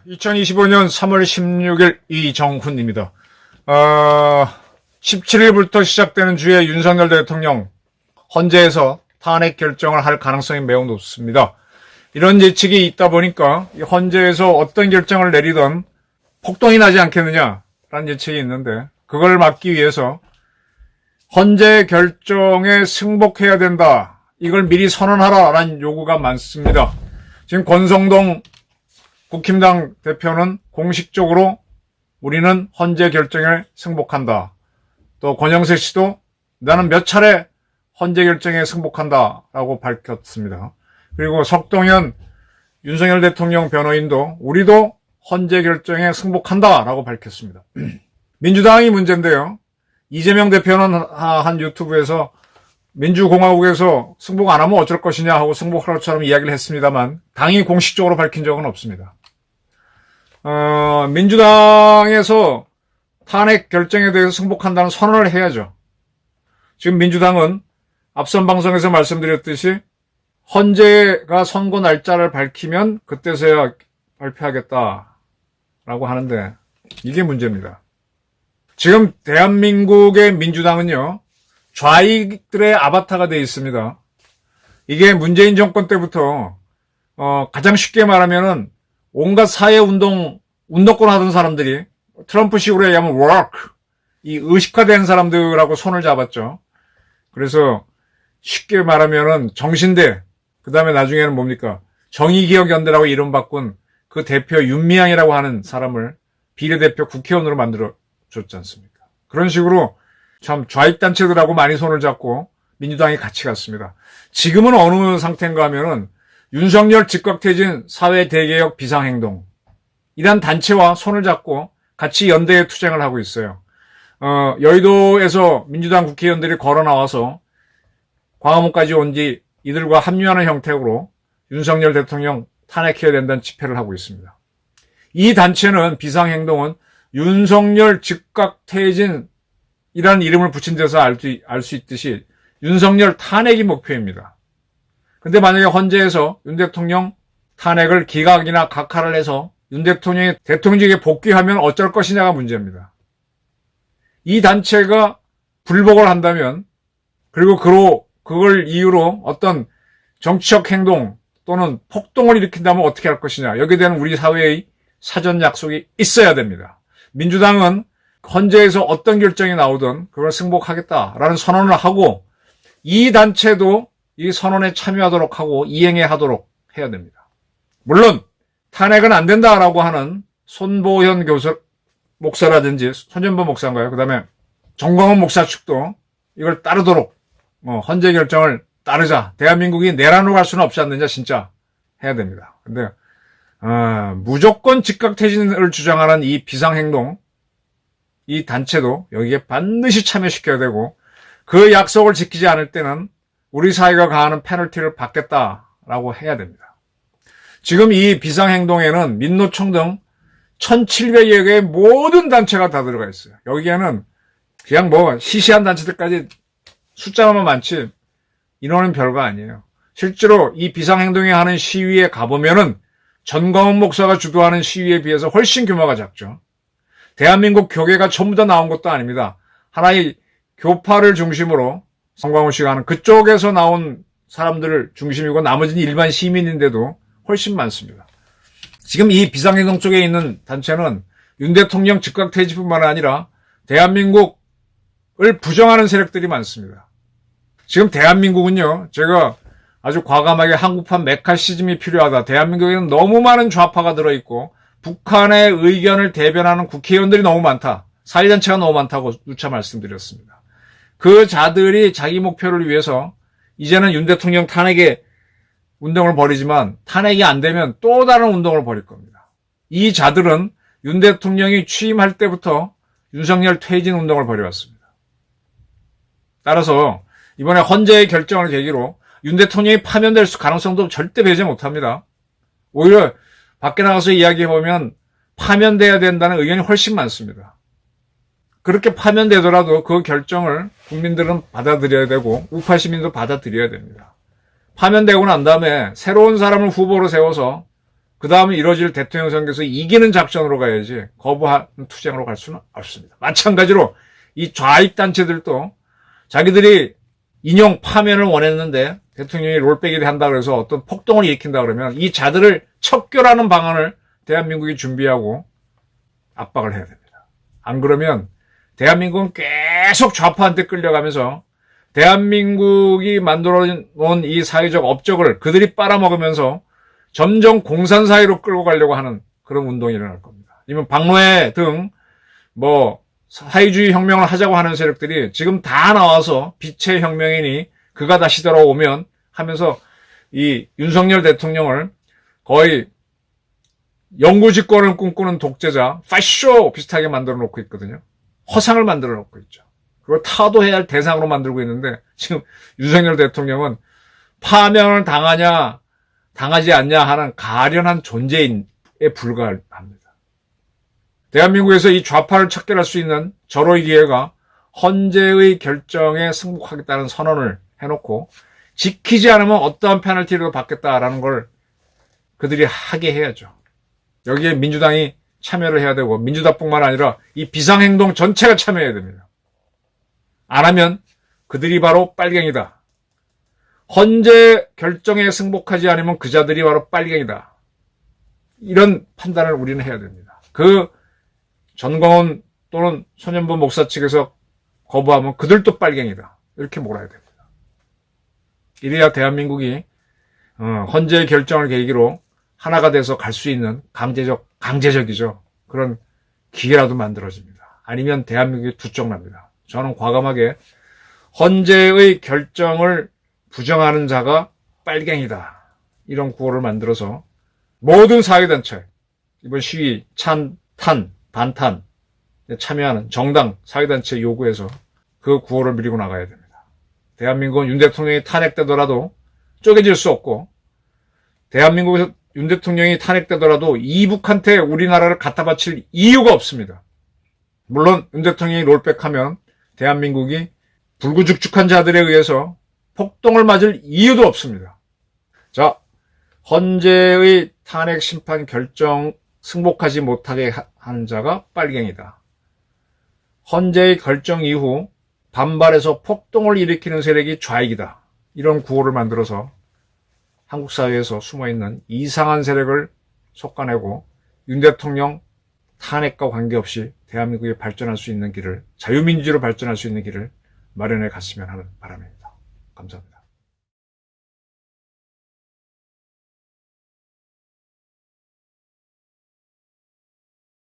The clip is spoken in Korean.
(2025년 3월 16일) 이정훈입니다. 17일부터 시작되는 주에 윤석열 대통령 헌재에서 탄핵 결정을 할 가능성이 매우 높습니다. 이런 예측이 있다 보니까 헌재에서 어떤 결정을 내리던 폭동이 나지 않겠느냐라는 예측이 있는데, 그걸 막기 위해서 헌재 결정에 승복해야 된다, 이걸 미리 선언하라라는 요구가 많습니다. 지금 권성동 국힘당 대표는 공식적으로 우리는 헌재 결정에 승복한다. 또 권영세 씨도 나는 몇 차례 헌재 결정에 승복한다라고 밝혔습니다. 그리고 석동현 윤석열 대통령 변호인도 우리도 헌재 결정에 승복한다라고 밝혔습니다. 민주당이 문제인데요. 이재명 대표는 한 유튜브에서 민주공화국에서 승복 안 하면 어쩔 것이냐 하고 승복할 것처럼 이야기를 했습니다만, 당이 공식적으로 밝힌 적은 없습니다. 민주당에서 탄핵 결정에 대해서 승복한다는 선언을 해야죠. 지금 민주당은 앞선 방송에서 말씀드렸듯이 헌재가 선고 날짜를 밝히면 그때서야 발표하겠다라고 하는데, 이게 문제입니다. 지금 대한민국의 민주당은요, 좌익들의 아바타가 되어 있습니다. 이게 문재인 정권 때부터 가장 쉽게 말하면은 온갖 사회운동권 하던 사람들이 트럼프식으로 얘기하면 work, 이 의식화된 사람들하고 손을 잡았죠. 그래서 쉽게 말하면은 정신대, 그 다음에 나중에는 뭡니까? 정의기억연대라고 이름 바꾼 그 대표 윤미향이라고 하는 사람을 비례대표 국회의원으로 만들어줬지 않습니까? 그런 식으로 참 좌익단체들하고 많이 손을 잡고 민주당이 같이 갔습니다. 지금은 어느 상태인가 하면은 윤석열 즉각퇴진 사회대개혁 비상행동, 이런 단체와 손을 잡고 같이 연대에 투쟁을 하고 있어요. 여의도에서 민주당 국회의원들이 걸어 나와서 광화문까지 온 뒤 이들과 합류하는 형태로 윤석열 대통령 탄핵해야 된다는 집회를 하고 있습니다. 이 단체는, 비상행동은 윤석열 즉각퇴진이라는 이름을 붙인 데서 알 수 있듯이 윤석열 탄핵이 목표입니다. 근데 만약에 헌재에서 윤 대통령 탄핵을 기각이나 각하를 해서 윤 대통령이 대통령직에 복귀하면 어쩔 것이냐가 문제입니다. 이 단체가 불복을 한다면, 그리고 그걸 이유로 어떤 정치적 행동 또는 폭동을 일으킨다면 어떻게 할 것이냐, 여기에 대한 우리 사회의 사전 약속이 있어야 됩니다. 민주당은 헌재에서 어떤 결정이 나오든 그걸 승복하겠다라는 선언을 하고, 이 단체도 이 선언에 참여하도록 하고 이행하도록 해야 됩니다. 물론 탄핵은 안 된다라고 하는 손보현 목사라든지 손전보 목사인가요? 그 다음에 정광훈 목사 측도 이걸 따르도록, 헌재 결정을 따르자, 대한민국이 내란으로 갈 수는 없지 않느냐, 진짜 해야 됩니다. 근데 무조건 즉각퇴진을 주장하는 이 비상행동, 이 단체도 여기에 반드시 참여시켜야 되고, 그 약속을 지키지 않을 때는 우리 사회가 가하는 페널티를 받겠다라고 해야 됩니다. 지금 이 비상행동에는 민노총 등 1700여 개의 모든 단체가 다 들어가 있어요. 여기에는 그냥 시시한 단체들까지 숫자만 많지 인원은 별거 아니에요. 실제로 이 비상행동에 하는 시위에 가보면은 전광훈 목사가 주도하는 시위에 비해서 훨씬 규모가 작죠. 대한민국 교계가 전부 다 나온 것도 아닙니다. 하나의 교파를 중심으로 전광훈 씨가 하는 그쪽에서 나온 사람들을 중심이고, 나머지는 일반 시민인데도 훨씬 많습니다. 지금 이 비상행동 쪽에 있는 단체는 윤 대통령 즉각퇴진뿐만 아니라 대한민국을 부정하는 세력들이 많습니다. 지금 대한민국은요, 제가 아주 과감하게 한국판 메카시즘이 필요하다, 대한민국에는 너무 많은 좌파가 들어있고 북한의 의견을 대변하는 국회의원들이 너무 많다, 사회단체가 너무 많다고 누차 말씀드렸습니다. 그 자들이 자기 목표를 위해서 이제는 윤 대통령 탄핵의 운동을 벌이지만, 탄핵이 안 되면 또 다른 운동을 벌일 겁니다. 이 자들은 윤 대통령이 취임할 때부터 윤석열 퇴진 운동을 벌여왔습니다. 따라서 이번에 헌재의 결정을 계기로 윤 대통령이 파면될 가능성도 절대 배제 못합니다. 오히려 밖에 나가서 이야기해보면 파면돼야 된다는 의견이 훨씬 많습니다. 그렇게 파면되더라도 그 결정을 국민들은 받아들여야 되고 우파 시민도 받아들여야 됩니다. 파면되고 난 다음에 새로운 사람을 후보로 세워서 그 다음에 이뤄질 대통령 선거에서 이기는 작전으로 가야지 거부하는 투쟁으로 갈 수는 없습니다. 마찬가지로 이 좌익 단체들도 자기들이 인용 파면을 원했는데 대통령이 롤백이 한다 그래서 어떤 폭동을 일으킨다 그러면 이 자들을 척결하는 방안을 대한민국이 준비하고 압박을 해야 됩니다. 안 그러면 대한민국은 계속 좌파한테 끌려가면서 대한민국이 만들어 놓은 이 사회적 업적을 그들이 빨아먹으면서 점점 공산사회로 끌고 가려고 하는 그런 운동이 일어날 겁니다. 아니면 박노해 등 사회주의 혁명을 하자고 하는 세력들이 지금 다 나와서 빛의 혁명이니 그가 다시 돌아오면 하면서 이 윤석열 대통령을 거의 영구집권을 꿈꾸는 독재자, 파쇼 비슷하게 만들어 놓고 있거든요. 허상을 만들어 놓고 있죠. 그걸 타도해야 할 대상으로 만들고 있는데 지금 윤석열 대통령은 파면을 당하냐 당하지 않냐 하는 가련한 존재에 불과합니다. 대한민국에서 이 좌파를 척결할 수 있는 절호의 기회가 헌재의 결정에 승복하겠다는 선언을 해놓고 지키지 않으면 어떠한 페널티를 받겠다라는 걸 그들이 하게 해야죠. 여기에 민주당이 참여를 해야 되고 민주당뿐만 아니라 이 비상행동 전체가 참여해야 됩니다. 안 하면 그들이 바로 빨갱이다. 헌재 결정에 승복하지 않으면 그 자들이 바로 빨갱이다. 이런 판단을 우리는 해야 됩니다. 그 전광훈 또는 손현보 목사 측에서 거부하면 그들도 빨갱이다. 이렇게 몰아야 됩니다. 이래야 대한민국이 헌재의 결정을 계기로 하나가 돼서 갈 수 있는 강제적이죠. 그런 기회라도 만들어집니다. 아니면 대한민국이 두쪽납니다. 저는 과감하게 헌재의 결정을 부정하는 자가 빨갱이다. 이런 구호를 만들어서 모든 사회단체, 이번 시위, 탄, 반탄 참여하는 정당 사회단체 요구해서 그 구호를 밀고 나가야 됩니다. 대한민국은 윤 대통령이 탄핵되더라도 쪼개질 수 없고 대한민국에서 윤 대통령이 탄핵되더라도 이북한테 우리나라를 갖다 바칠 이유가 없습니다. 물론 윤 대통령이 롤백하면 대한민국이 불구죽죽한 자들에 의해서 폭동을 맞을 이유도 없습니다. 자, 헌재의 탄핵 심판 결정 승복하지 못하게 하는 자가 빨갱이다. 헌재의 결정 이후 반발해서 폭동을 일으키는 세력이 좌익이다. 이런 구호를 만들어서 한국 사회에서 숨어있는 이상한 세력을 솎아내고 윤 대통령 탄핵과 관계없이 대한민국이 발전할 수 있는 길을, 자유민주주의로 발전할 수 있는 길을 마련해 갔으면 하는 바람입니다. 감사합니다.